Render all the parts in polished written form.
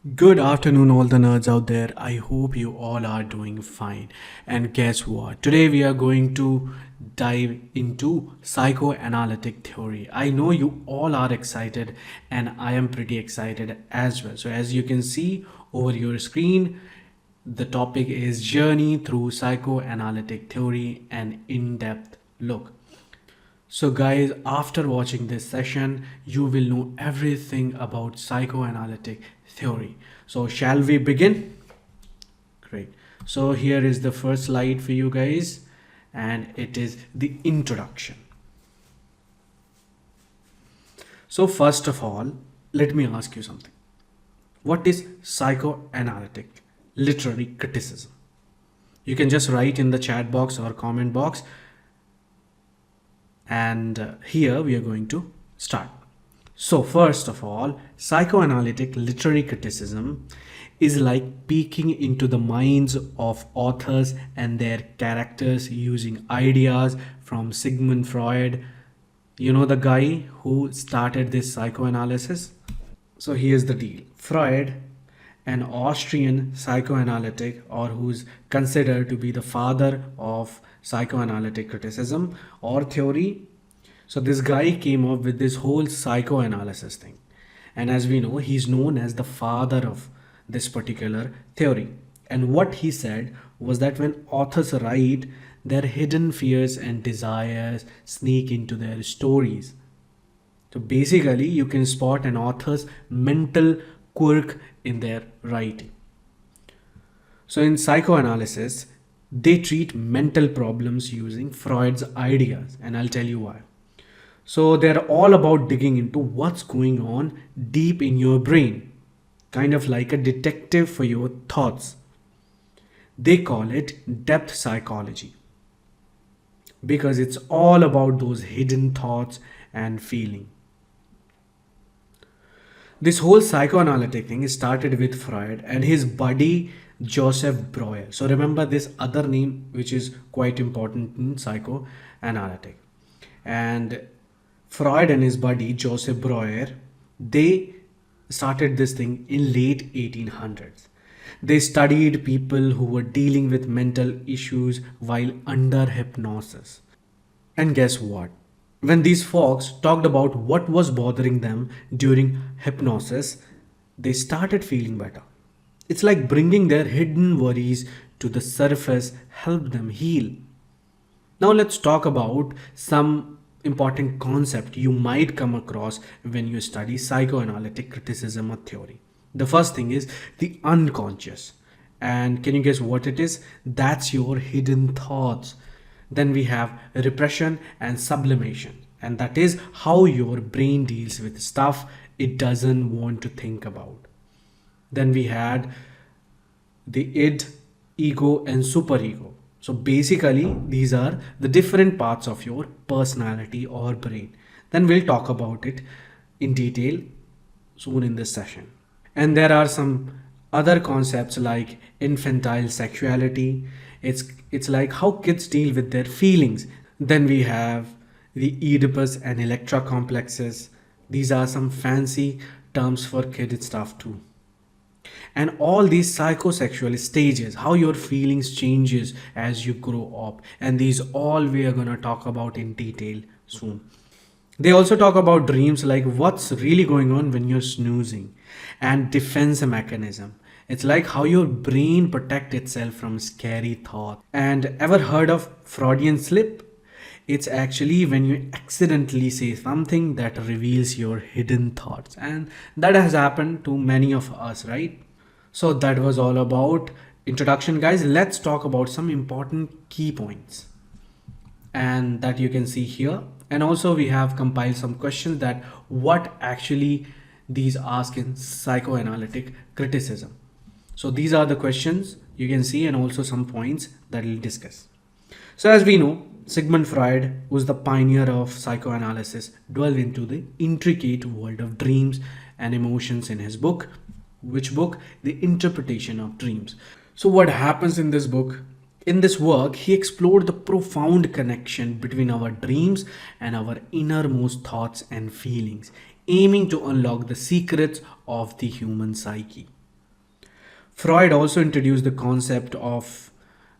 Good afternoon, all the nerds out there. I hope you all are doing fine. And guess what? Today we are going to dive into psychoanalytic theory. I know you all are excited, and I am pretty excited as well. So, as you can see over your screen, the topic is Journey through Psychoanalytic Theory, an in depth look. So guys, after watching this session, you will know everything about psychoanalytic theory. So shall we begin? Great. So here is the first slide for you guys, and it is the introduction. So first of all, let me ask you something. What is psychoanalytic literary criticism? You can just write in the chat box or comment box. And here we are going to start. So first of all, psychoanalytic literary criticism is like peeking into the minds of authors and their characters using ideas from Sigmund Freud. You know the guy who started this psychoanalysis? So here's the deal. Freud, an Austrian psychoanalytic, or who's considered to be the father of psychoanalytic criticism or theory. So this guy came up with this whole psychoanalysis thing. And as we know, he's known as the father of this particular theory. And what he said was that when authors write, their hidden fears and desires sneak into their stories. So basically, you can spot an author's mental quirk in their writing. So in psychoanalysis, they treat mental problems using Freud's ideas, and I'll tell you why. So they're all about digging into what's going on deep in your brain, kind of like a detective for your thoughts. They call it depth psychology because it's all about those hidden thoughts and feeling. This whole psychoanalytic thing started with Freud and his buddy Joseph Breuer. So remember this other name which is quite important in psychoanalytic. And Freud and his buddy Joseph Breuer, they started this thing in late 1800s. They studied people who were dealing with mental issues while under hypnosis. And guess what? When these folks talked about what was bothering them during hypnosis, they started feeling better. It's like bringing their hidden worries to the surface helped them heal. Now let's talk about some important concept you might come across when you study psychoanalytic criticism or theory. The first thing is the unconscious. And can you guess what it is? That's your hidden thoughts. Then we have repression and sublimation. And that is how your brain deals with stuff it doesn't want to think about. Then we had the id, ego, and superego. So basically, these are the different parts of your personality or brain. Then we'll talk about it in detail soon in this session. And there are some other concepts like infantile sexuality. It's like how kids deal with their feelings. Then we have the Oedipus and Electra complexes. These are some fancy terms for kid stuff too. And all these psychosexual stages, how your feelings changes as you grow up, and these all we are going to talk about in detail soon. They also talk about dreams, like what's really going on when you're snoozing, and defense mechanism. It's like how your brain protects itself from scary thoughts. And ever heard of Freudian slip? It's actually when you accidentally say something that reveals your hidden thoughts, and that has happened to many of us, right? So that was all about introduction, guys. Let's talk about some important key points, and that you can see here. And also we have compiled some questions that what actually these ask in psychoanalytic criticism. So these are the questions you can see, and also some points that we'll discuss. So as we know, Sigmund Freud, who's the pioneer of psychoanalysis, delved into the intricate world of dreams and emotions in his book. Which book? The Interpretation of Dreams. So what happens in this book? In this work, he explored the profound connection between our dreams and our innermost thoughts and feelings, aiming to unlock the secrets of the human psyche. Freud also introduced the concept of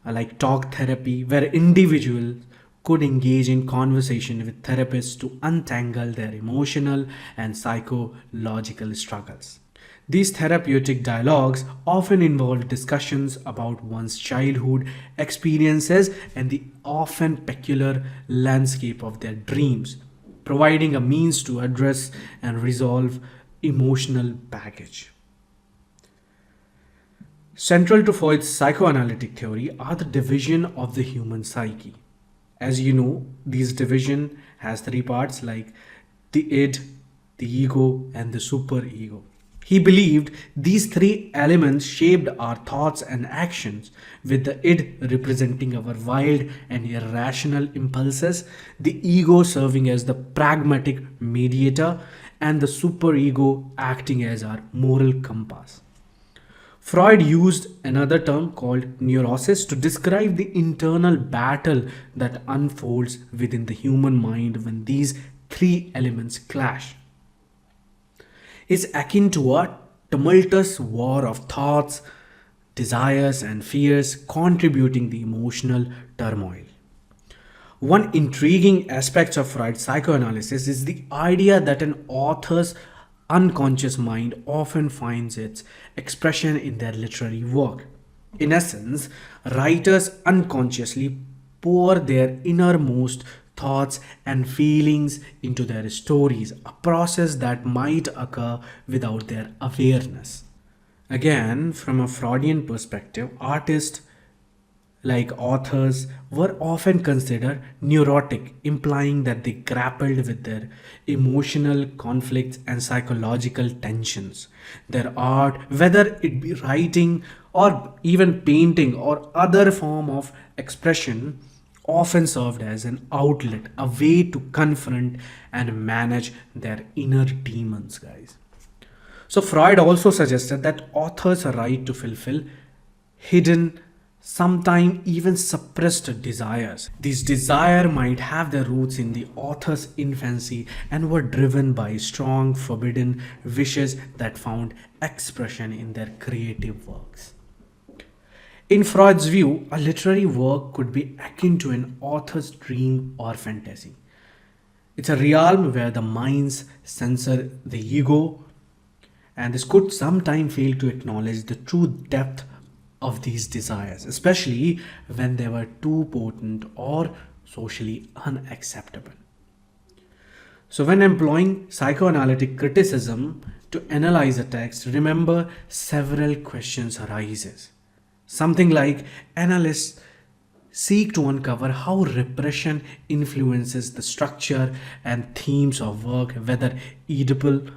like talk therapy, where individuals could engage in conversation with therapists to untangle their emotional and psychological struggles. These therapeutic dialogues often involve discussions about one's childhood experiences and the often peculiar landscape of their dreams, providing a means to address and resolve emotional baggage. Central to Freud's psychoanalytic theory are the division of the human psyche. As you know, this division has three parts like the id, the ego, and the superego. He believed these three elements shaped our thoughts and actions, with the id representing our wild and irrational impulses, the ego serving as the pragmatic mediator, and the superego acting as our moral compass. Freud used another term called neurosis to describe the internal battle that unfolds within the human mind when these three elements clash. It's akin to a tumultuous war of thoughts, desires, and fears contributing the emotional turmoil. One intriguing aspect of Freud's psychoanalysis is the idea that an author's unconscious mind often finds its expression in their literary work. In essence, writers unconsciously pour their innermost thoughts and feelings into their stories, a process that might occur without their awareness. Again, from a Freudian perspective, artists like authors were often considered neurotic, implying that they grappled with their emotional conflicts and psychological tensions. Their art, whether it be writing or even painting or other form of expression, often served as an outlet, a way to confront and manage their inner demons, guys. So Freud also suggested that authors are right to fulfill hidden, sometimes even suppressed desires. These desires might have their roots in the author's infancy and were driven by strong, forbidden wishes that found expression in their creative works. In Freud's view, a literary work could be akin to an author's dream or fantasy. It's a realm where the minds censor the ego, and this could sometimes fail to acknowledge the true depth of these desires, especially when they were too potent or socially unacceptable. So, when employing psychoanalytic criticism to analyze a text, remember several questions arises. Something like analysts seek to uncover how repression influences the structure and themes of work, whether Oedipal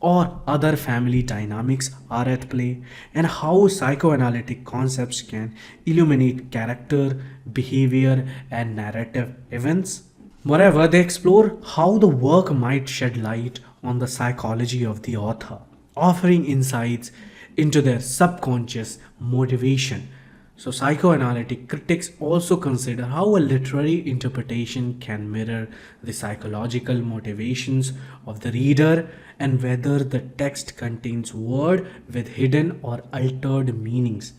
or other family dynamics are at play, and how psychoanalytic concepts can illuminate character, behavior, and narrative events. Moreover, they explore how the work might shed light on the psychology of the author, offering insights into their subconscious motivation. So, psychoanalytic critics also consider how a literary interpretation can mirror the psychological motivations of the reader and whether the text contains words with hidden or altered meanings,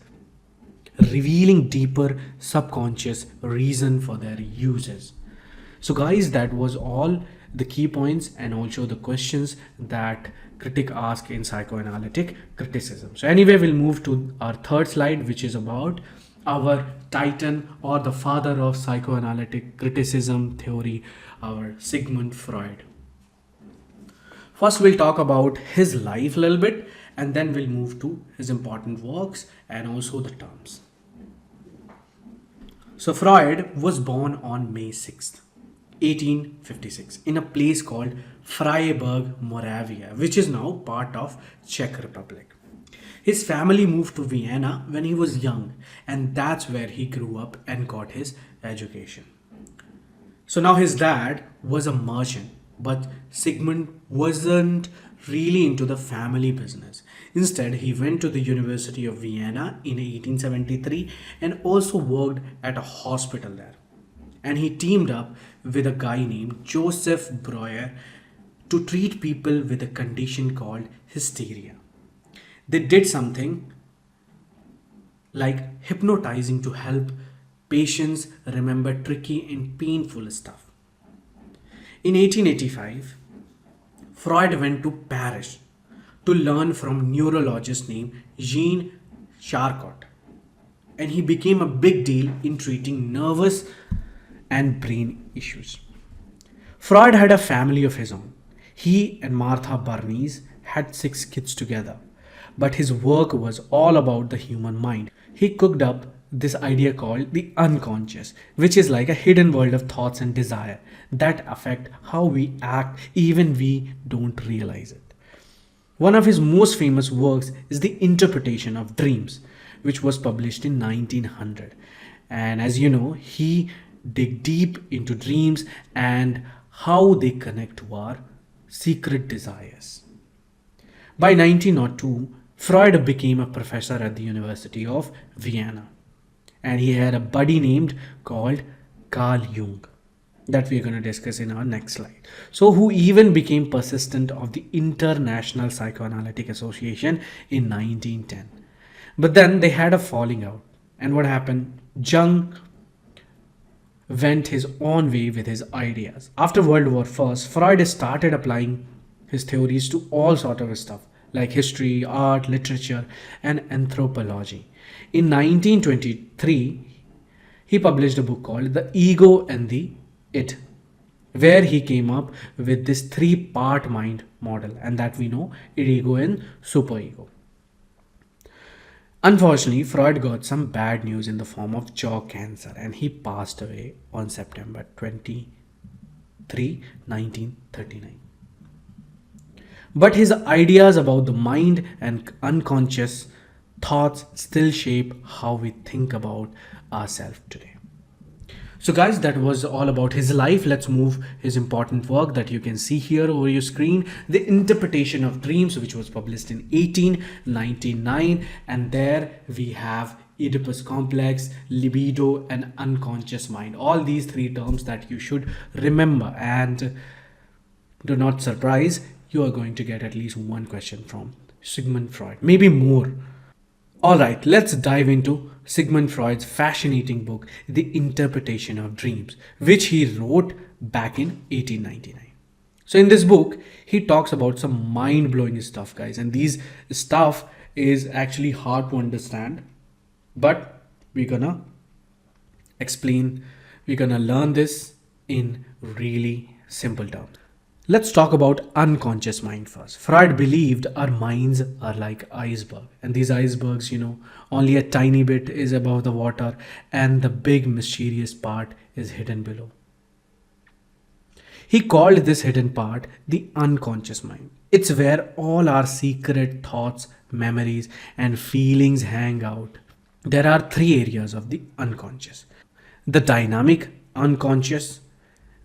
revealing deeper subconscious reason for their uses. So guys, that was all the key points and also the questions that critic ask in psychoanalytic criticism. So anyway, we'll move to our third slide, which is about our titan or the father of psychoanalytic criticism theory, our Sigmund Freud. First, we'll talk about his life a little bit, and then we'll move to his important works and also the terms. So Freud was born on May 6th, 1856 in a place called Freiburg, Moravia, which is now part of Czech Republic. His family moved to Vienna when he was young, and that's where he grew up and got his education. So now his dad was a merchant, but Sigmund wasn't really into the family business. Instead, he went to the University of Vienna in 1873 and also worked at a hospital there. And he teamed up with a guy named Joseph Breuer to treat people with a condition called hysteria. They did something like hypnotizing to help patients remember tricky and painful stuff. In 1885, Freud went to Paris to learn from neurologist named Jean Charcot, and he became a big deal in treating nervous and brain issues. Freud had a family of his own. He and Martha Bernays had 6 kids together, but his work was all about the human mind. He cooked up this idea called the unconscious, which is like a hidden world of thoughts and desire that affect how we act even we don't realize it. One of his most famous works is The Interpretation of Dreams, which was published in 1900. And as you know, he dig deep into dreams and how they connect to our secret desires. By 1902, Freud became a professor at the University of Vienna, and he had a buddy named called Carl Jung that we're going to discuss in our next slide. So, who even became president of the International Psychoanalytic Association in 1910. But then they had a falling out, and what happened? Jung went his own way with his ideas. After World War I, Freud started applying his theories to all sort of stuff like history, art, literature, and anthropology. In 1923, he published a book called The Ego and the Id, where he came up with this three-part mind model, and that we know id-ego and superego. Unfortunately, Freud got some bad news in the form of jaw cancer, and he passed away on September 23, 1939. But his ideas about the mind and unconscious thoughts still shape how we think about ourselves today. So guys, that was all about his life. Let's move his important work that you can see here over your screen, The Interpretation of Dreams, which was published in 1899. And there we have Oedipus complex, libido, and unconscious mind. All these three terms that you should remember, and do not surprise, you are going to get at least one question from Sigmund Freud, maybe more. Alright, let's dive into Sigmund Freud's fascinating book, The Interpretation of Dreams, which he wrote back in 1899. So in this book, he talks about some mind-blowing stuff, guys, and these stuff is actually hard to understand, but we're gonna learn this in really simple terms. Let's talk about unconscious mind first. Freud believed our minds are like iceberg, and these icebergs, only a tiny bit is above the water, and the big mysterious part is hidden below. He called this hidden part the unconscious mind. It's where all our secret thoughts, memories, and feelings hang out. There are 3 areas of the unconscious. The dynamic unconscious.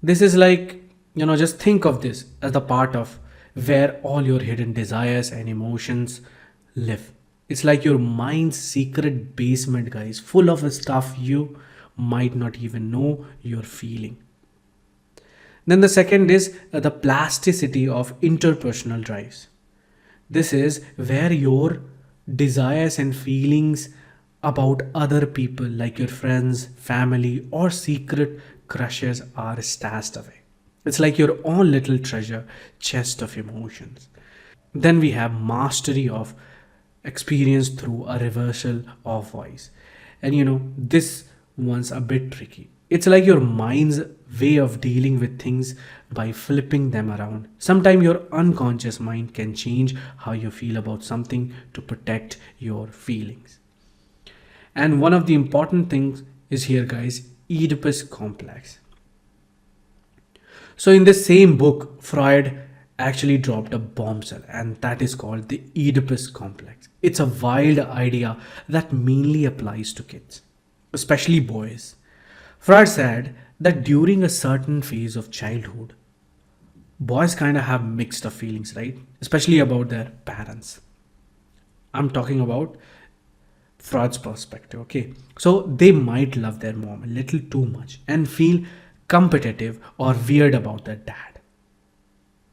This is like, just think of this as the part of where all your hidden desires and emotions live. It's like your mind's secret basement, guys, full of stuff you might not even know you're feeling. Then the second is the plasticity of interpersonal drives. This is where your desires and feelings about other people, like your friends, family, or secret crushes, are stashed away. It's like your own little treasure chest of emotions. Then we have mastery of experience through a reversal of voice. And this one's a bit tricky. It's like your mind's way of dealing with things by flipping them around. Sometimes your unconscious mind can change how you feel about something to protect your feelings. And one of the important things is here, guys, Oedipus complex. So in the same book, Freud actually dropped a bombshell, and that is called the Oedipus complex. It's a wild idea that mainly applies to kids, especially boys. Freud said that during a certain phase of childhood, boys kind of have mixed up feelings, right? Especially about their parents. I'm talking about Freud's perspective, okay? So they might love their mom a little too much and feel competitive or weird about their dad.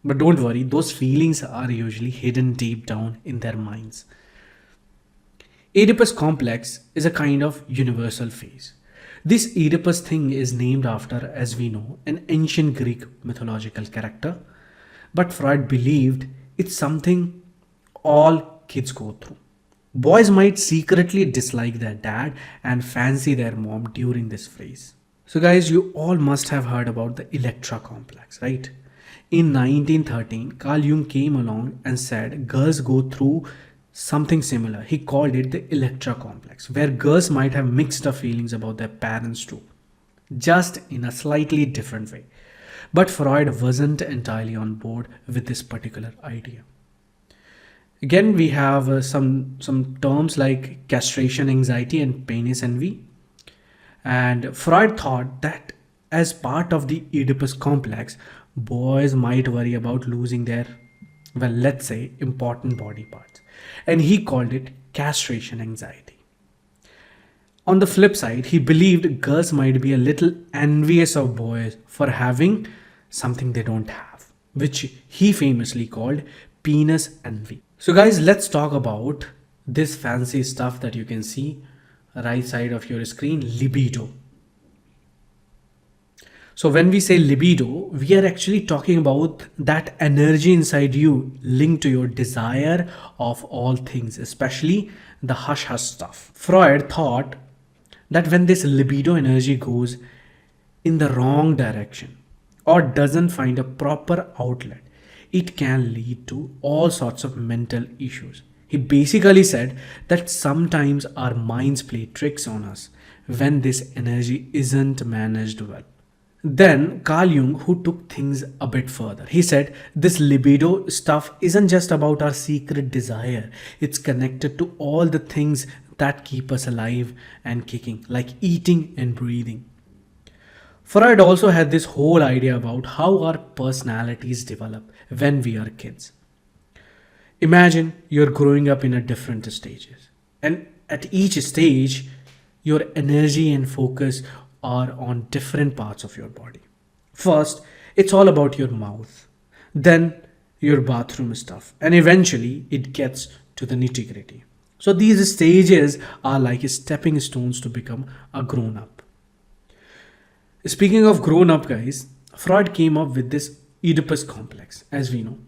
But don't worry, those feelings are usually hidden deep down in their minds. Oedipus complex is a kind of universal phase. This Oedipus thing is named after, as we know, an ancient Greek mythological character, but Freud believed it's something all kids go through. Boys might secretly dislike their dad and fancy their mom during this phase. So, guys, you all must have heard about the Electra Complex, right? In 1913, Carl Jung came along and said girls go through something similar. He called it the Electra Complex, where girls might have mixed up feelings about their parents too, just in a slightly different way. But Freud wasn't entirely on board with this particular idea. Again, we have some terms like castration anxiety and penis envy. And Freud thought that as part of the Oedipus complex, boys might worry about losing their, well, let's say, important body parts. And he called it castration anxiety. On the flip side, he believed girls might be a little envious of boys for having something they don't have, which he famously called penis envy. So, guys, let's talk about this fancy stuff that you can see right side of your screen, libido. So when we say libido, we are actually talking about that energy inside you linked to your desire of all things, especially the hush hush stuff. Freud thought that when this libido energy goes in the wrong direction or doesn't find a proper outlet, it can lead to all sorts of mental issues. He basically said that sometimes our minds play tricks on us when this energy isn't managed well. Then Carl Jung, who took things a bit further, he said this libido stuff isn't just about our secret desire, it's connected to all the things that keep us alive and kicking, like eating and breathing. Freud also had this whole idea about how our personalities develop when we are kids. Imagine you're growing up in a different stages, and at each stage, your energy and focus are on different parts of your body. First, it's all about your mouth, then your bathroom stuff, and eventually it gets to the nitty gritty. So these stages are like stepping stones to become a grown up. Speaking of grown up, guys, Freud came up with this Oedipus complex, as we know.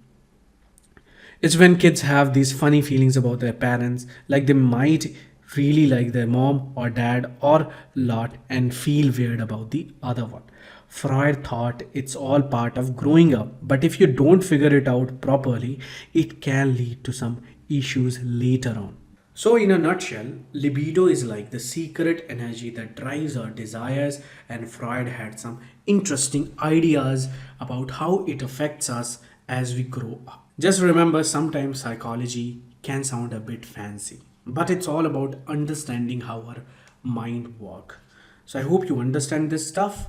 It's when kids have these funny feelings about their parents, like they might really like their mom or dad or lot and feel weird about the other one. Freud thought it's all part of growing up, but if you don't figure it out properly, it can lead to some issues later on. So, in a nutshell, libido is like the secret energy that drives our desires, and Freud had some interesting ideas about how it affects us as we grow up. Just remember, sometimes psychology can sound a bit fancy, but it's all about understanding how our mind works. So I hope you understand this stuff.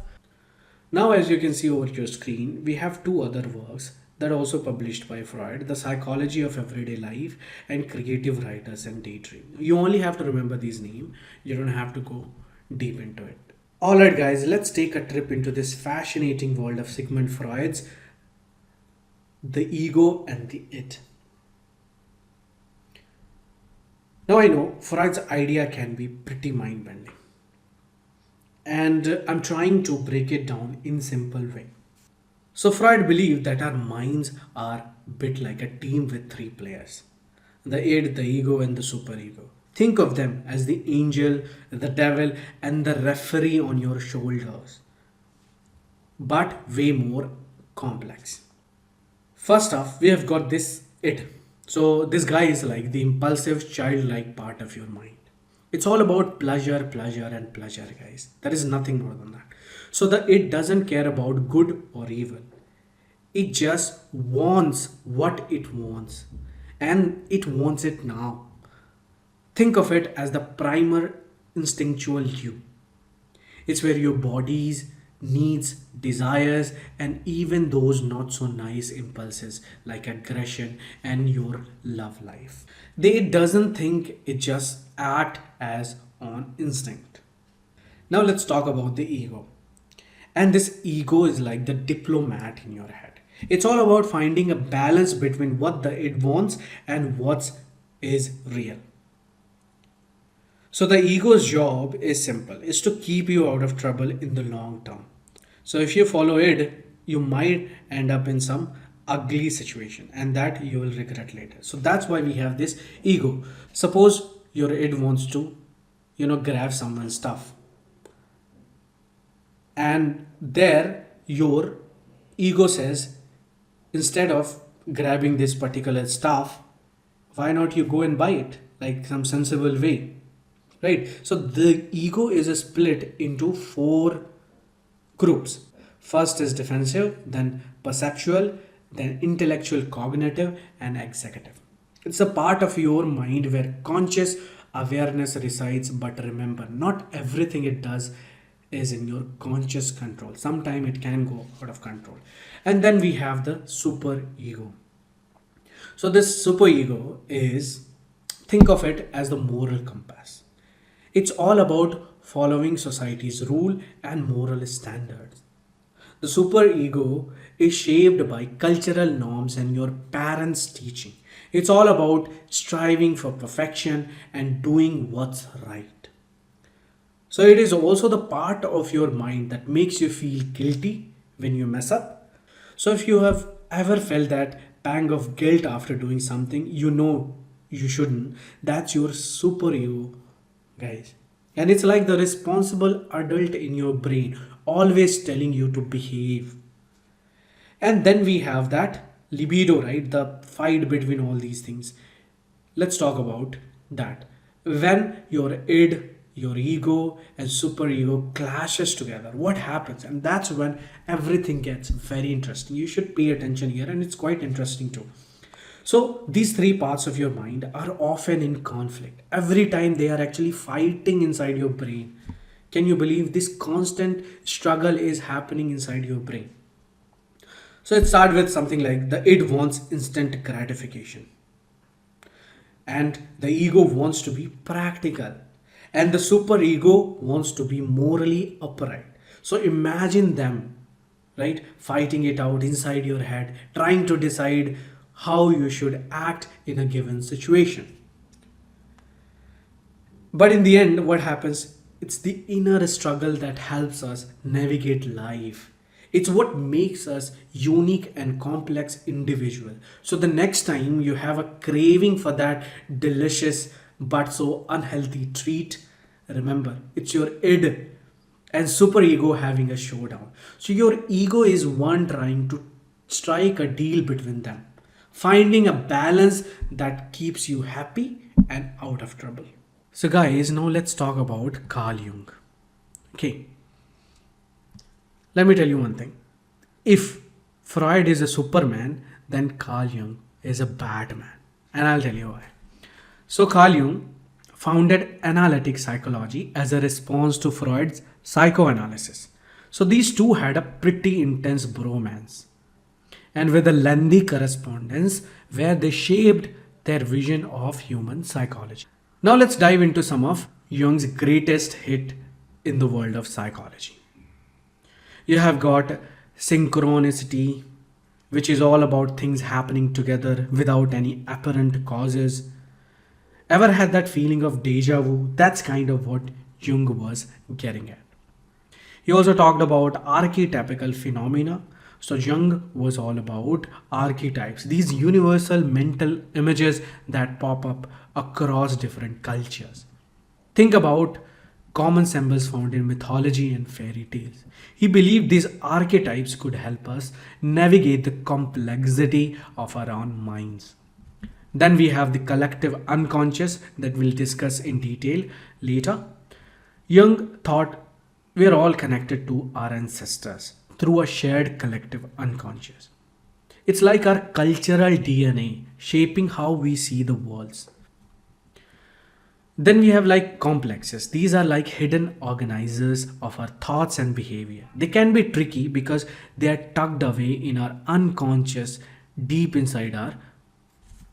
Now, as you can see over your screen, we have two other works that are also published by Freud, The Psychology of Everyday Life and Creative Writers and Daydream. You only have to remember these names. You don't have to go deep into it. Alright guys, let's take a trip into this fascinating world of Sigmund Freud's The Ego and the It. Now I know Freud's idea can be pretty mind-bending, and I'm trying to break it down in simple way. So Freud believed that our minds are a bit like a team with three players: the id, the ego, and the superego. Think of them as the angel, the devil, and the referee on your shoulders, but way more complex. First off, we have got this id. So this guy is like the impulsive, childlike part of your mind. It's all about pleasure, pleasure, and pleasure, guys. There is nothing more than that. So the it doesn't care about good or evil. It just wants what it wants, and it wants it now. Think of it as the primal instinctual you. It's where your body's needs, desires, and even those not so nice impulses like aggression and your love life. They doesn't think, it just act as on instinct. Now let's talk about the ego. And this ego is like the diplomat in your head. It's all about finding a balance between what the it wants and what is real. So the ego's job is simple, is to keep you out of trouble in the long term. So if you follow it, you might end up in some ugly situation and that you will regret later. So that's why we have this ego. Suppose your id wants to, grab someone's stuff. And there your ego says, instead of grabbing this particular stuff, why not you go and buy it like some sensible way, right? So the ego is a split into four groups. First is defensive, then perceptual, then intellectual, cognitive, and executive. It's a part of your mind where conscious awareness resides, but remember, not everything it does is in your conscious control. Sometimes it can go out of control. And then we have the super ego. So this super ego is, think of it as the moral compass. It's all about following society's rule and moral standards. The superego is shaped by cultural norms and your parents' teaching. It's all about striving for perfection and doing what's right. So it is also the part of your mind that makes you feel guilty when you mess up. So if you have ever felt that pang of guilt after doing something you know you shouldn't, that's your superego, guys. And it's like the responsible adult in your brain always telling you to behave. And then we have that libido, right? The fight between all these things. Let's talk about that. When your id, your ego, and superego clashes together, what happens? And that's when everything gets very interesting. You should pay attention here, and it's quite interesting too. So these three parts of your mind are often in conflict. Every time they are actually fighting inside your brain. Can you believe this constant struggle is happening inside your brain? So it starts with something like the id wants instant gratification. And the ego wants to be practical. And the superego wants to be morally upright. So imagine them, right, fighting it out inside your head, trying to decide how you should act in a given situation. But in the end, what happens? It's the inner struggle that helps us navigate life. It's what makes us unique and complex individual. So the next time you have a craving for that delicious but so unhealthy treat, remember, it's your id and superego having a showdown. So your ego is one trying to strike a deal between them, finding a balance that keeps you happy and out of trouble. So guys, now let's talk about Carl Jung. Okay. Let me tell you one thing. If Freud is a superman, then Carl Jung is a bad man. And I'll tell you why. So Carl Jung founded analytic psychology as a response to Freud's psychoanalysis. So these two had a pretty intense bromance, and with a lengthy correspondence where they shaped their vision of human psychology. Now let's dive into some of Jung's greatest hit in the world of psychology. You have got synchronicity, which is all about things happening together without any apparent causes. Ever had that feeling of deja vu? That's kind of what Jung was getting at. He also talked about archetypical phenomena. So Jung was all about archetypes, these universal mental images that pop up across different cultures. Think about common symbols found in mythology and fairy tales. He believed these archetypes could help us navigate the complexity of our own minds. Then we have the collective unconscious that we'll discuss in detail later. Jung thought we're all connected to our ancestors through a shared collective unconscious. It's like our cultural DNA shaping how we see the world. Then we have like complexes. These are like hidden organizers of our thoughts and behavior. They can be tricky because they are tucked away in our unconscious, deep inside our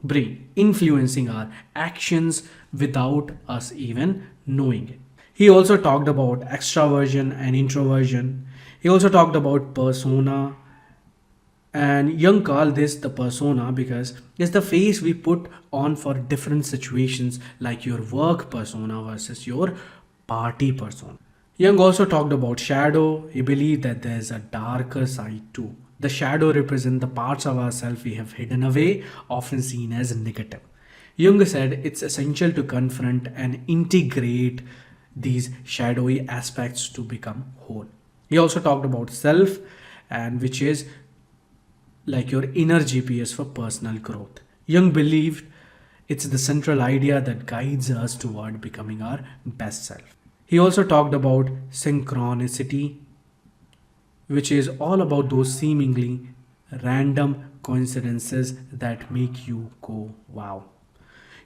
brain, influencing our actions without us even knowing it. He also talked about extraversion and introversion. He also talked about persona, And Jung called this the persona because it's the face we put on for different situations, like your work persona versus your party persona. Jung also talked about shadow. He believed that there's a darker side too. The shadow represents the parts of ourselves we have hidden away, often seen as negative. Jung said it's essential to confront and integrate these shadowy aspects to become whole. He also talked about self, and which is like your inner GPS for personal growth. Jung believed it's the central idea that guides us toward becoming our best self. He also talked about synchronicity, which is all about those seemingly random coincidences that make you go wow.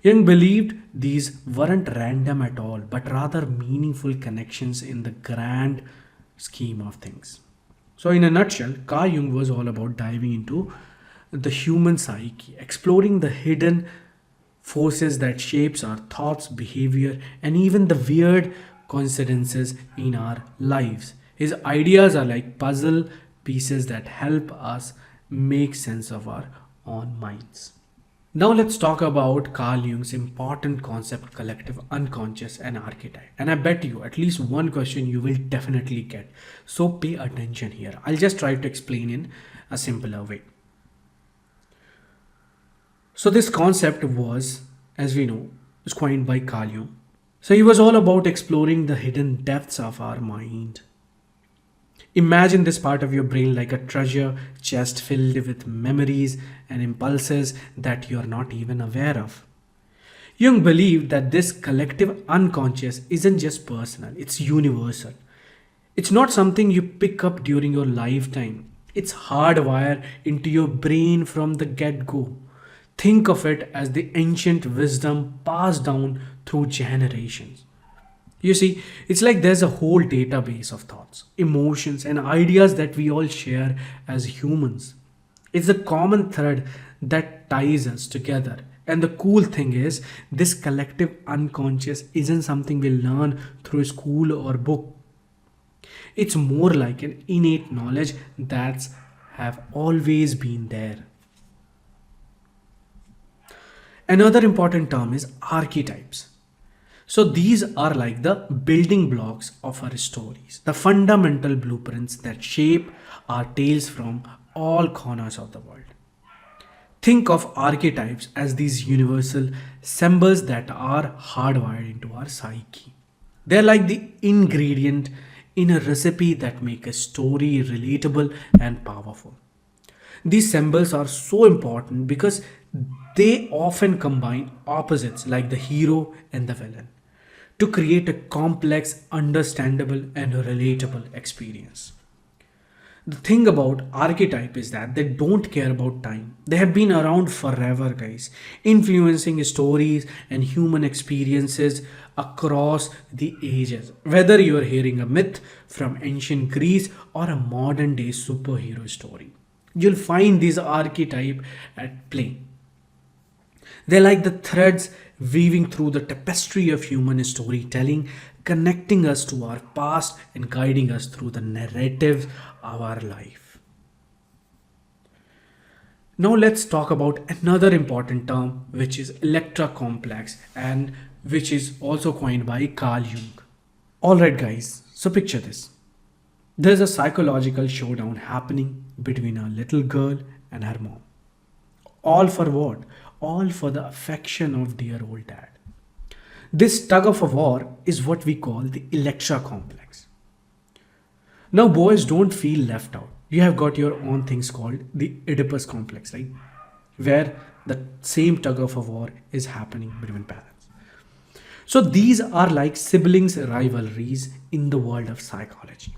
Jung believed these weren't random at all, but rather meaningful connections in the grand scheme of things. So, in a nutshell, Carl Jung was all about diving into the human psyche, exploring the hidden forces that shapes our thoughts, behavior, and even the weird coincidences in our lives. His ideas are like puzzle pieces that help us make sense of our own minds. Now let's talk about Carl Jung's important concept, collective unconscious and archetype. And I bet you at least one question you will definitely get. So pay attention here. I'll just try to explain in a simpler way. So this concept was, as we know, was coined by Carl Jung. So he was all about exploring the hidden depths of our mind. Imagine this part of your brain like a treasure chest filled with memories and impulses that you are not even aware of. Jung believed that this collective unconscious isn't just personal, it's universal. It's not something you pick up during your lifetime. It's hardwired into your brain from the get-go. Think of it as the ancient wisdom passed down through generations. You see, it's like there's a whole database of thoughts, emotions, and ideas that we all share as humans. It's the common thread that ties us together. And the cool thing is, this collective unconscious isn't something we learn through school or book. It's more like an innate knowledge that's have always been there. Another important term is archetypes. So these are like the building blocks of our stories, the fundamental blueprints that shape our tales from all corners of the world. Think of archetypes as these universal symbols that are hardwired into our psyche. They're like the ingredient in a recipe that make a story relatable and powerful. These symbols are so important because they often combine opposites like the hero and the villain to create a complex, understandable, and relatable experience. The thing about archetype is that they don't care about time. They have been around forever, guys, influencing stories and human experiences across the ages. Whether you are hearing a myth from ancient Greece or a modern day superhero story, you'll find these archetype at play. They're like the threads weaving through the tapestry of human storytelling, connecting us to our past and guiding us through the narrative of our life. Now let's talk about another important term, which is Electra Complex, and which is also coined by Carl Jung. Alright guys, so picture this. There's a psychological showdown happening between a little girl and her mom. All for what? All for the affection of dear old dad. This tug of a war is what we call the Electra Complex. Now, boys, don't feel left out. You have got your own things called the Oedipus complex, right? Where the same tug of a war is happening between parents. So these are like siblings rivalries in the world of psychology.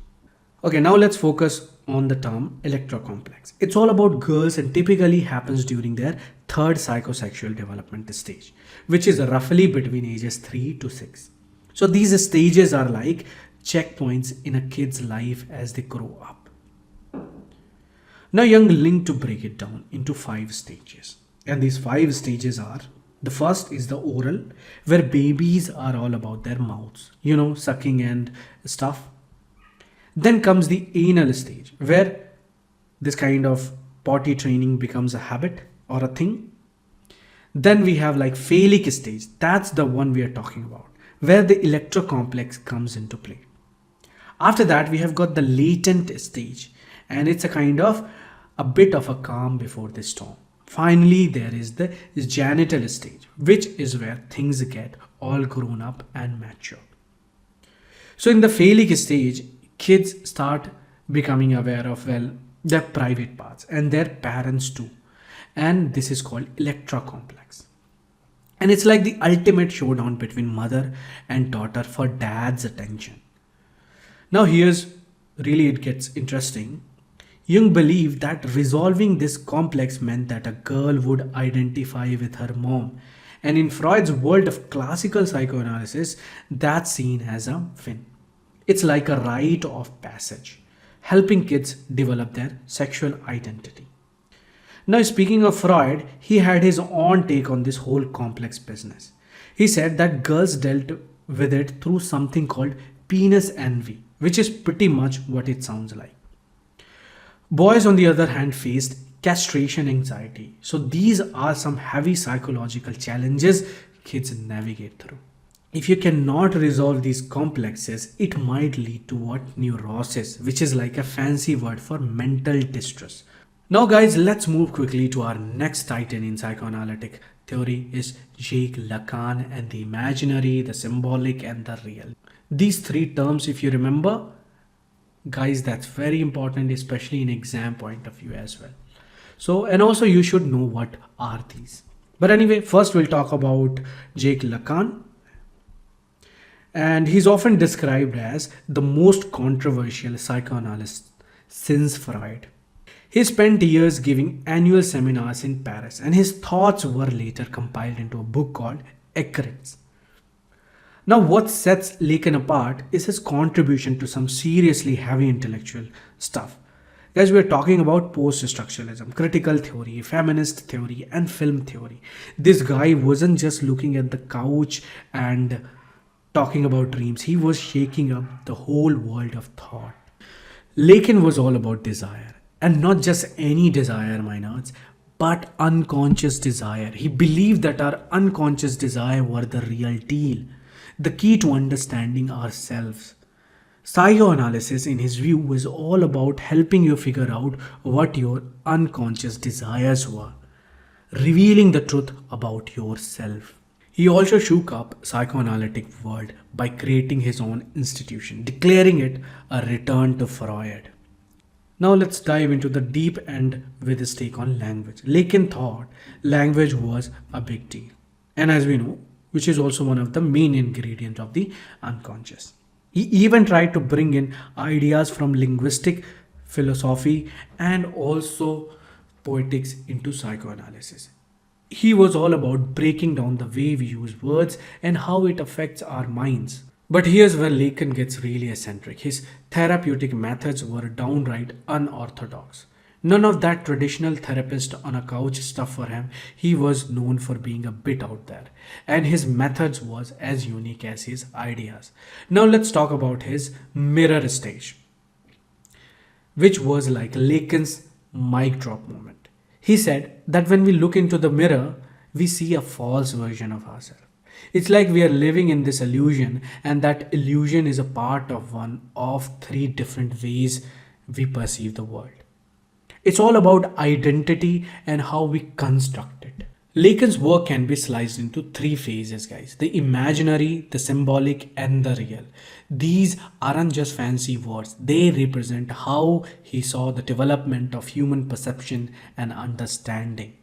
Okay, now let's focus on the term Electra Complex. It's all about girls and typically happens during their third psychosexual development stage, which is roughly between ages 3 to 6. So these stages are like checkpoints in a kid's life as they grow up. Now Jung linked to break it down into 5 stages. And these 5 stages are, the first is the oral, where babies are all about their mouths, sucking and stuff. Then comes the anal stage, where this kind of potty training becomes a habit or a thing. Then we have like Félix stage. That's the one we are talking about, where the Electra Complex comes into play. After that, we have got the latent stage, and it's a kind of a bit of a calm before the storm. Finally, there is the genital stage, which is where things get all grown up and mature. So in the Félix stage, kids start becoming aware of, well, their private parts and their parents too. And this is called Electra Complex. And it's like the ultimate showdown between mother and daughter for dad's attention. Now here's really it gets interesting. Jung believed that resolving this complex meant that a girl would identify with her mom. And in Freud's world of classical psychoanalysis, that's seen as a win. It's like a rite of passage, helping kids develop their sexual identity. Now, speaking of Freud, he had his own take on this whole complex business. He said that girls dealt with it through something called penis envy, which is pretty much what it sounds like. Boys, on the other hand, faced castration anxiety. So these are some heavy psychological challenges kids navigate through. If you cannot resolve these complexes, it might lead to what neurosis, which is like a fancy word for mental distress. Now guys, let's move quickly to our next titan in psychoanalytic theory is Jacques Lacan and the imaginary, the symbolic and the real. These three terms, if you remember, guys, that's very important, especially in exam point of view as well. So, and also you should know what are these. But anyway, first we'll talk about Jacques Lacan. And he's often described as the most controversial psychoanalyst since Freud. He spent years giving annual seminars in Paris, and his thoughts were later compiled into a book called Archetypes. Now, what sets Lacan apart is his contribution to some seriously heavy intellectual stuff. Guys, we're talking about post-structuralism, critical theory, feminist theory, and film theory. This guy wasn't just looking at the couch and talking about dreams. He was shaking up the whole world of thought. Lacan was all about desire, and not just any desire, my nerds, but unconscious desire. He believed that our unconscious desire were the real deal, the key to understanding ourselves. Psychoanalysis, in his view, was all about helping you figure out what your unconscious desires were, revealing the truth about yourself. He also shook up psychoanalytic world by creating his own institution, declaring it a return to Freud. Now let's dive into the deep end with his take on language. Lacan thought language was a big deal, and as we know, which is also one of the main ingredients of the unconscious. He even tried to bring in ideas from linguistic philosophy and also poetics into psychoanalysis. He was all about breaking down the way we use words and how it affects our minds. But here's where Lacan gets really eccentric. His therapeutic methods were downright unorthodox. None of that traditional therapist on a couch stuff for him. He was known for being a bit out there, and his methods was as unique as his ideas. Now let's talk about his mirror stage, which was like Lacan's mic drop moment. He said that when we look into the mirror, we see a false version of ourselves. It's like we are living in this illusion, and that illusion is a part of one of three different ways we perceive the world. It's all about identity and how we construct it. Lacan's work can be sliced into three phases, guys: the imaginary, the symbolic, and the real. These aren't just fancy words, they represent how he saw the development of human perception and understanding.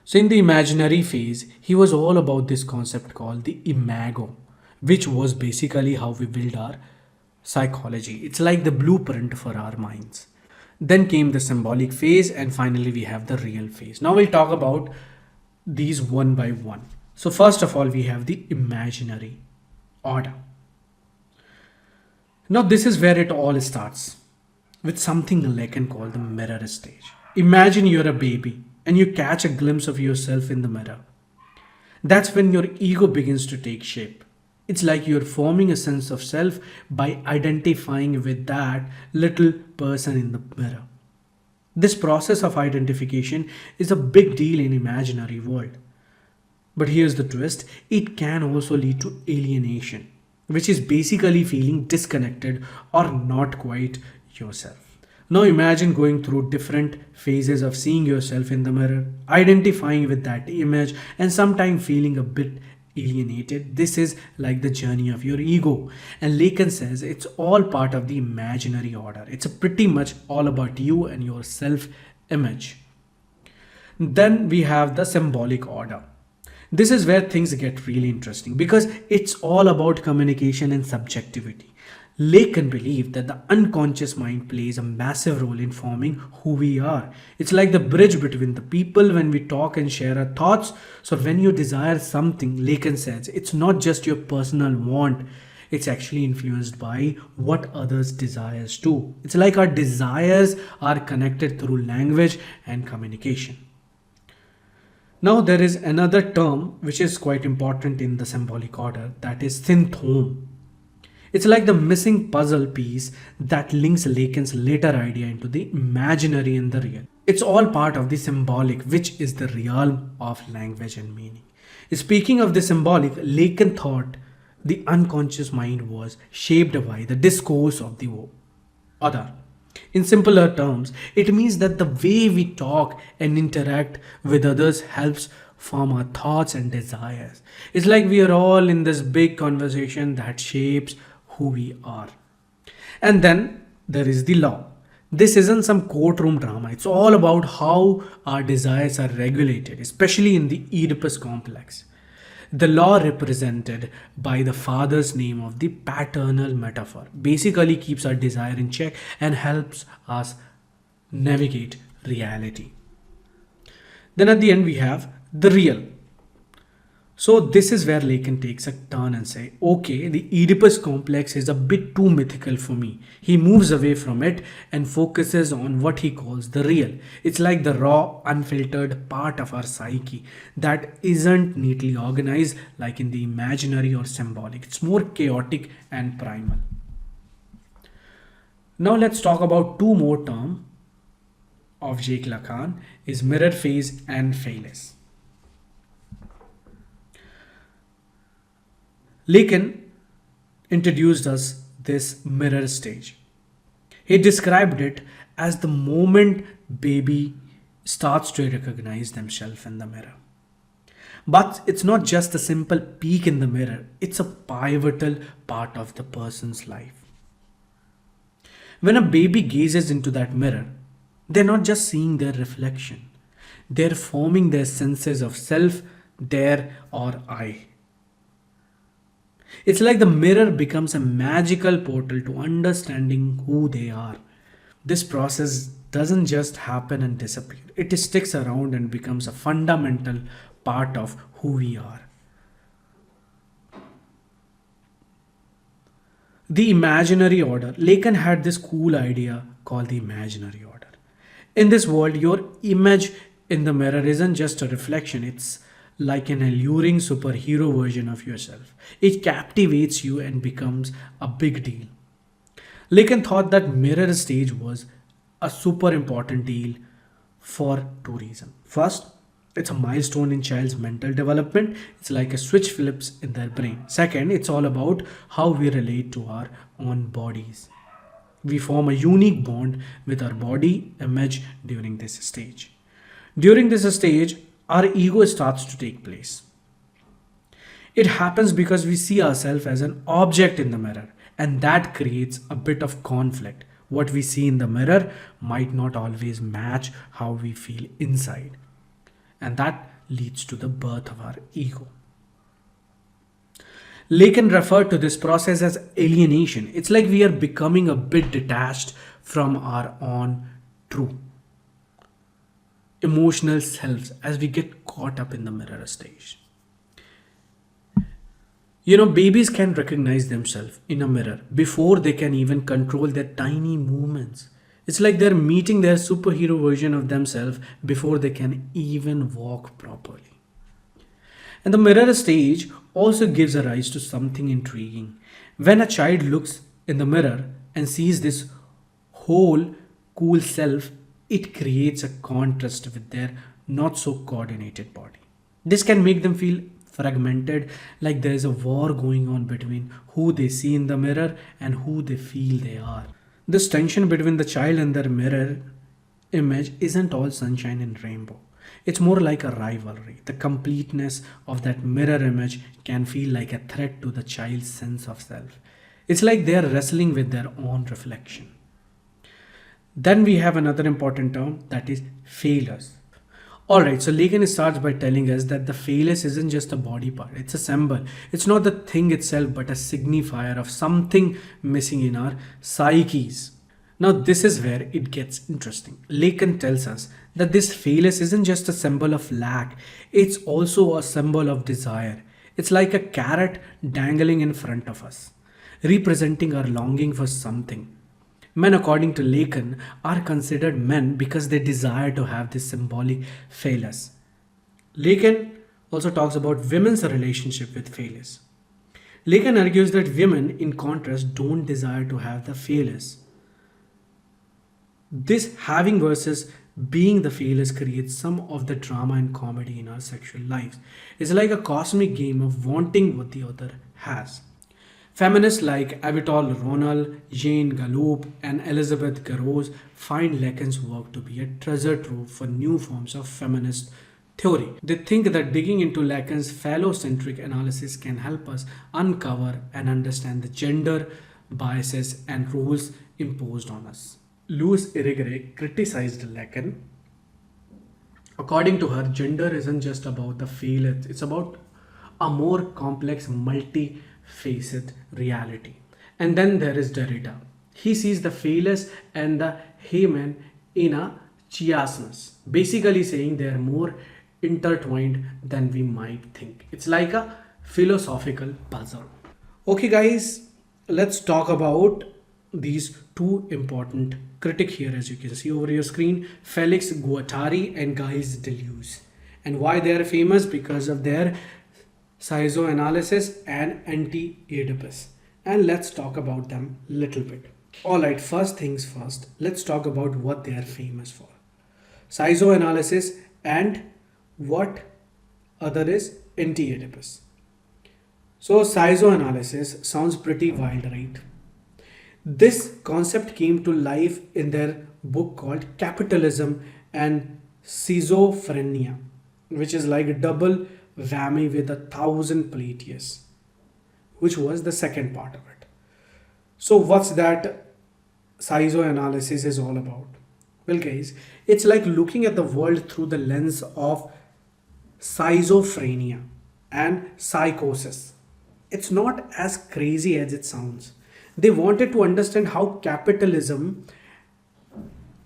So in the imaginary phase, he was all about this concept called the imago, which was basically how we build our psychology. It's like the blueprint for our minds. Then came the symbolic phase, and finally we have the real phase. Now we'll talk about these one by one. So first of all, we have the imaginary order. Now this is where it all starts, with something Lacan called the mirror stage. Imagine you're a baby and you catch a glimpse of yourself in the mirror. That's when your ego begins to take shape. It's like you're forming a sense of self by identifying with that little person in the mirror. This process of identification is a big deal in imaginary world. But here's the twist, it can also lead to alienation, which is basically feeling disconnected or not quite yourself. Now imagine going through different phases of seeing yourself in the mirror, identifying with that image, and sometimes feeling a bit alienated. This is like the journey of your ego. And Lacan says it's all part of the imaginary order. It's pretty much all about you and your self image. Then we have the symbolic order. This is where things get really interesting because it's all about communication and subjectivity. Lacan believed that the unconscious mind plays a massive role in forming who we are. It's like the bridge between the people when we talk and share our thoughts. So when you desire something, Lacan says, it's not just your personal want. It's actually influenced by what others desires too. It's like our desires are connected through language and communication. Now there is another term which is quite important in the symbolic order, that is synthome. It's like the missing puzzle piece that links Lacan's later idea into the imaginary and the real. It's all part of the symbolic, which is the realm of language and meaning. Speaking of the symbolic, Lacan thought the unconscious mind was shaped by the discourse of the other. In simpler terms, it means that the way we talk and interact with others helps form our thoughts and desires. It's like we are all in this big conversation that shapes who we are. And then there is the law. This isn't some courtroom drama. It's all about how our desires are regulated, especially in the Oedipus complex. The law represented by the father's name of the paternal metaphor basically keeps our desire in check and helps us navigate reality. Then at the end we have the real. So this is where Lacan takes a turn and say, okay, the Oedipus complex is a bit too mythical for me. He moves away from it and focuses on what he calls the real. It's like the raw, unfiltered part of our psyche that isn't neatly organized like in the imaginary or symbolic. It's more chaotic and primal. Now let's talk about two more terms of Jacques Lacan, is mirror phase and phalanx. Lacan introduced us this mirror stage. He described it as the moment baby starts to recognize themselves in the mirror. But it's not just a simple peek in the mirror, it's a pivotal part of the person's life. When a baby gazes into that mirror, they're not just seeing their reflection, they're forming their senses of self, their or I. It's like the mirror becomes a magical portal to understanding who they are. This process doesn't just happen and disappear. It sticks around and becomes a fundamental part of who we are. The imaginary order. Lacan had this cool idea called the imaginary order. In this world, your image in the mirror isn't just a reflection, it's like an alluring superhero version of yourself. It captivates you and becomes a big deal. Lacan thought that mirror stage was a super important deal for two reasons. First, it's a milestone in child's mental development. It's like a switch flips in their brain. Second, it's all about how we relate to our own bodies. We form a unique bond with our body image during this stage. During this stage, our ego starts to take place. It happens because we see ourselves as an object in the mirror, and that creates a bit of conflict. What we see in the mirror might not always match how we feel inside, and that leads to the birth of our ego. Lacan referred to this process as alienation. It's like we are becoming a bit detached from our own true emotional selves as we get caught up in the mirror stage. Babies can recognize themselves in a mirror before they can even control their tiny movements. It's like they're meeting their superhero version of themselves before they can even walk properly. And the mirror stage also gives a rise to something intriguing. When a child looks in the mirror and sees this whole cool self, it creates a contrast with their not so coordinated body. This can make them feel fragmented, like there is a war going on between who they see in the mirror and who they feel they are. This tension between the child and their mirror image isn't all sunshine and rainbow. It's more like a rivalry. The completeness of that mirror image can feel like a threat to the child's sense of self. It's like they are wrestling with their own reflection. Then we have another important term, that is phallus. Alright, so Lacan starts by telling us that the phallus isn't just a body part, it's a symbol. It's not the thing itself but a signifier of something missing in our psyches. Now this is where it gets interesting. Lacan tells us that this phallus isn't just a symbol of lack, it's also a symbol of desire. It's like a carrot dangling in front of us, representing our longing for something. Men, according to Lacan, are considered men because they desire to have this symbolic phallus. Lacan also talks about women's relationship with phallus. Lacan argues that women, in contrast, don't desire to have the phallus. This having versus being the phallus creates some of the drama and comedy in our sexual lives. It's like a cosmic game of wanting what the other has. Feminists like Avital Ronald, Jane Gallup, and Elizabeth Garros find Lacan's work to be a treasure trove for new forms of feminist theory. They think that digging into Lacan's phallocentric analysis can help us uncover and understand the gender biases and rules imposed on us. Louise Irigaray criticized Lacan. According to her, gender isn't just about the phallus, it's about a more complex, multi-faceted reality. And then there is Derrida. He sees the phallus and the hymen in a chiasmus, basically saying they are more intertwined than we might think. It's like a philosophical puzzle. Okay guys, let's talk about these two important critics here, as you can see over your screen, Félix Guattari and Gilles Deleuze. And why they are famous? Because of their psychoanalysis and anti-Oedipus. And let's talk about them a little bit. Alright, first things first, let's talk about what they are famous for. Psychoanalysis and what other is anti-Oedipus. So psychoanalysis sounds pretty wild, right? This concept came to life in their book called Capitalism and Schizophrenia, which is like a double whammy with 1,000 Pleiades, which was the second part of it. So what's that psychoanalysis is all about? Well guys, it's like looking at the world through the lens of schizophrenia and psychosis. It's not as crazy as it sounds. They wanted to understand how capitalism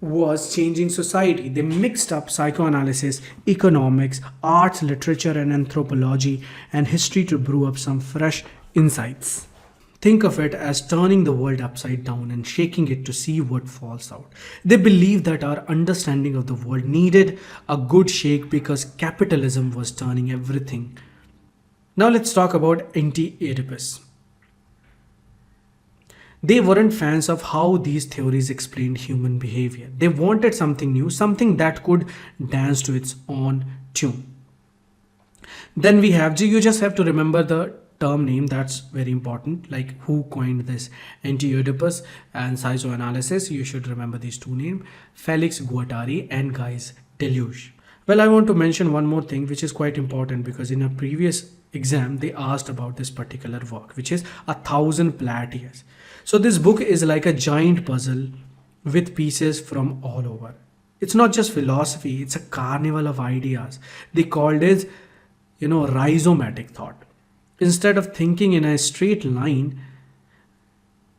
was changing society. They mixed up psychoanalysis, economics, arts, literature, and anthropology and history to brew up some fresh insights. Think of it as turning the world upside down and shaking it to see what falls out. They believed that our understanding of the world needed a good shake because capitalism was turning everything. Now let's talk about anti-Oedipus. They weren't fans of how these theories explained human behavior. They wanted something new, something that could dance to its own tune. Then we have, you just have to remember the term name, that's very important, like who coined this anti-Oedipus and psychoanalysis. You should remember these two names, Félix Guattari and Gilles Deleuze. Well, I want to mention one more thing which is quite important, because in a previous exam they asked about this particular work, which is 1,000 Pleiades. So this book is like a giant puzzle with pieces from all over. It's not just philosophy, it's a carnival of ideas. They called it, rhizomatic thought. Instead of thinking in a straight line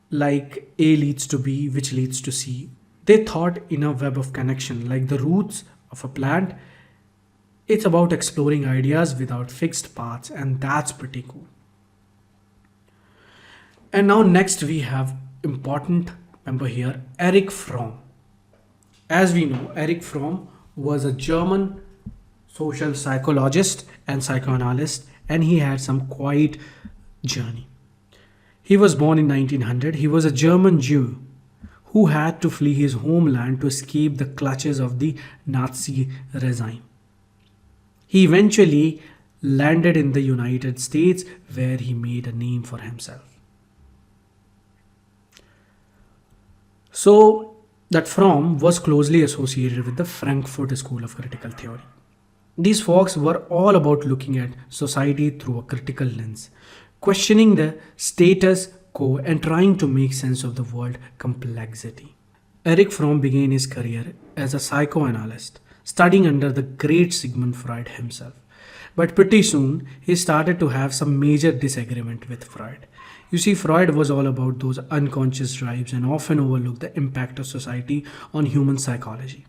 like A leads to B, which leads to C, they thought in a web of connection, like the roots of a plant. It's about exploring ideas without fixed paths, and that's pretty cool. And now next we have important member here, Erich Fromm. As we know, Erich Fromm was a German social psychologist and psychoanalyst, and he had some quite journey. He was born in 1900. He was a German Jew who had to flee his homeland to escape the clutches of the Nazi regime. He eventually landed in the United States where he made a name for himself. So, that Fromm was closely associated with the Frankfurt School of Critical Theory. These folks were all about looking at society through a critical lens, questioning the status quo and trying to make sense of the world complexity. Erich Fromm began his career as a psychoanalyst, studying under the great Sigmund Freud himself. But pretty soon, he started to have some major disagreement with Freud. You see, Freud was all about those unconscious drives and often overlooked the impact of society on human psychology.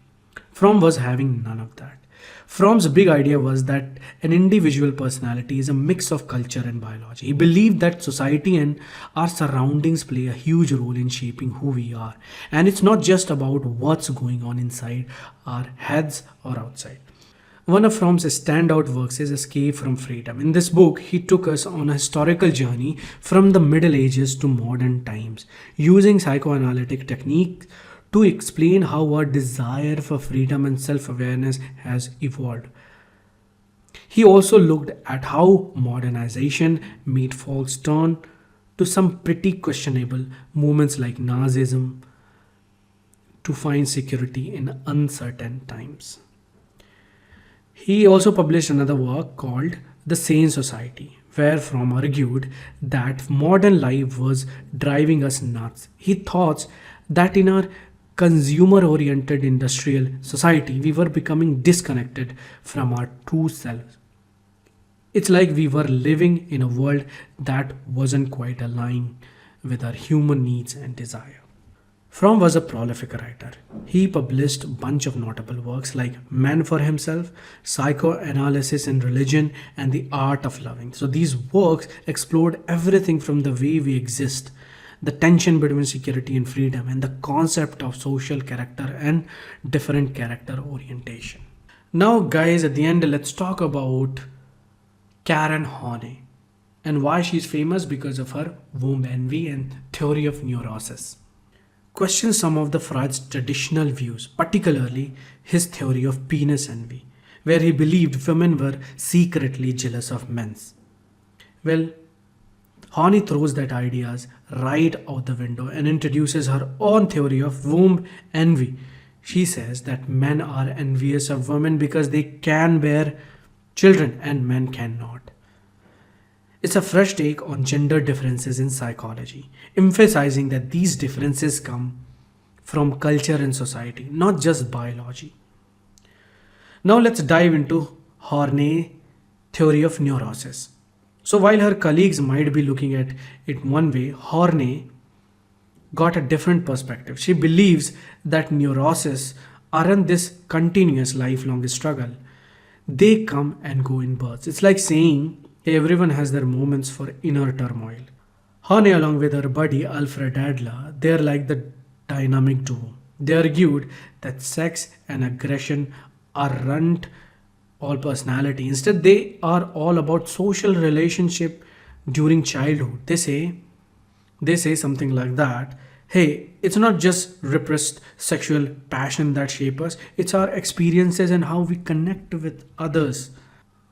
Fromm was having none of that. Fromm's big idea was that an individual personality is a mix of culture and biology. He believed that society and our surroundings play a huge role in shaping who we are. And it's not just about what's going on inside our heads or outside. One of Fromm's standout works is Escape from Freedom. In this book, he took us on a historical journey from the Middle Ages to modern times, using psychoanalytic techniques to explain how our desire for freedom and self-awareness has evolved. He also looked at how modernization made folks turn to some pretty questionable movements like Nazism to find security in uncertain times. He also published another work called The Sane Society, where Fromm argued that modern life was driving us nuts. He thought that in our consumer-oriented industrial society, we were becoming disconnected from our true selves. It's like we were living in a world that wasn't quite aligned with our human needs and desire. Fromm was a prolific writer. He published a bunch of notable works like Man for Himself, Psychoanalysis and Religion, and The Art of Loving. So these works explored everything from the way we exist, the tension between security and freedom, and the concept of social character and different character orientation. Now, guys, at the end, let's talk about Karen Horney and why she's famous because of her womb envy and theory of neurosis. Questions some of the Freud's traditional views, particularly his theory of penis envy, where he believed women were secretly jealous of men's. Well, Horney throws that ideas right out the window and introduces her own theory of womb envy. She says that men are envious of women because they can bear children and men cannot. It's a fresh take on gender differences in psychology, emphasizing that these differences come from culture and society, not just biology. Now let's dive into Horney's theory of neurosis. So while her colleagues might be looking at it one way, Horney got a different perspective. She believes that neuroses aren't this continuous lifelong struggle. They come and go in bursts. It's like saying everyone has their moments for inner turmoil. Horney, along with her buddy Alfred Adler, they're like the dynamic duo. They argued that sex and aggression aren't all personality. Instead, they are all about social relationship during childhood. They say something like that. Hey, it's not just repressed sexual passion that shape us, it's our experiences and how we connect with others.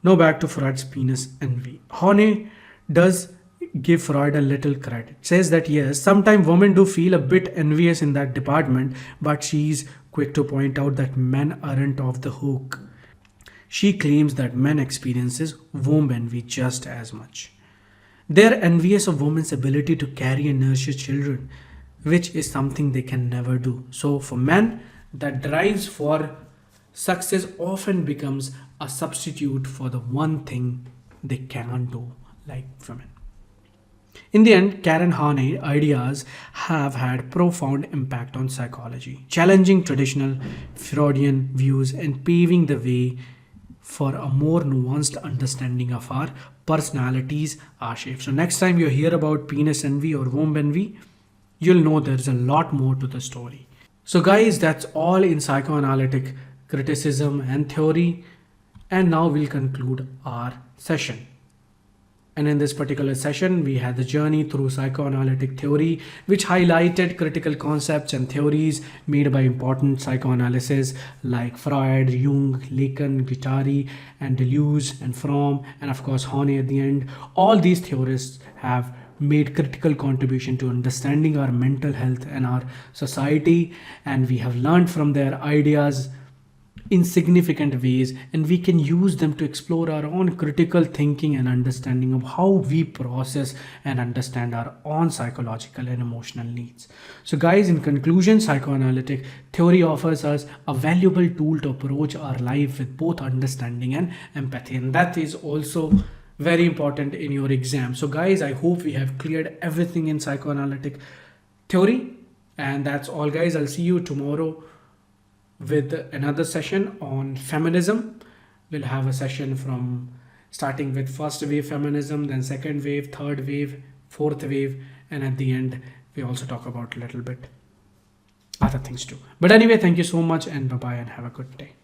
Now back to Freud's penis envy. Horney does give Freud a little credit. Says that yes, sometimes women do feel a bit envious in that department, but she's quick to point out that men aren't off the hook. She claims that men experiences womb envy just as much. They're envious of women's ability to carry and nurture children, which is something they can never do. So for men, that drives for success often becomes a substitute for the one thing they can't do, like women. In the end, Karen Horney ideas have had profound impact on psychology, challenging traditional Freudian views and paving the way for a more nuanced understanding of our personalities, our shapes. So next time you hear about penis envy or womb envy, you'll know there's a lot more to the story. So guys, that's all in psychoanalytic criticism and theory. And now we'll conclude our session. And in this particular session, we had the journey through psychoanalytic theory, which highlighted critical concepts and theories made by important psychoanalysts like Freud, Jung, Lacan, Guattari, and Deleuze, and Fromm, and of course Horney at the end. All these theorists have made critical contribution to understanding our mental health and our society, and we have learned from their ideas in significant ways, and we can use them to explore our own critical thinking and understanding of how we process and understand our own psychological and emotional needs. So guys, in conclusion, psychoanalytic theory offers us a valuable tool to approach our life with both understanding and empathy, and that is also very important in your exam. So guys, I hope we have cleared everything in psychoanalytic theory, and that's all guys. I'll see you tomorrow with another session on feminism. We'll have a session from starting with first wave feminism, then second wave, third wave, fourth wave, and at the end we also talk about a little bit other things too. But anyway, thank you so much, and bye bye, and have a good day.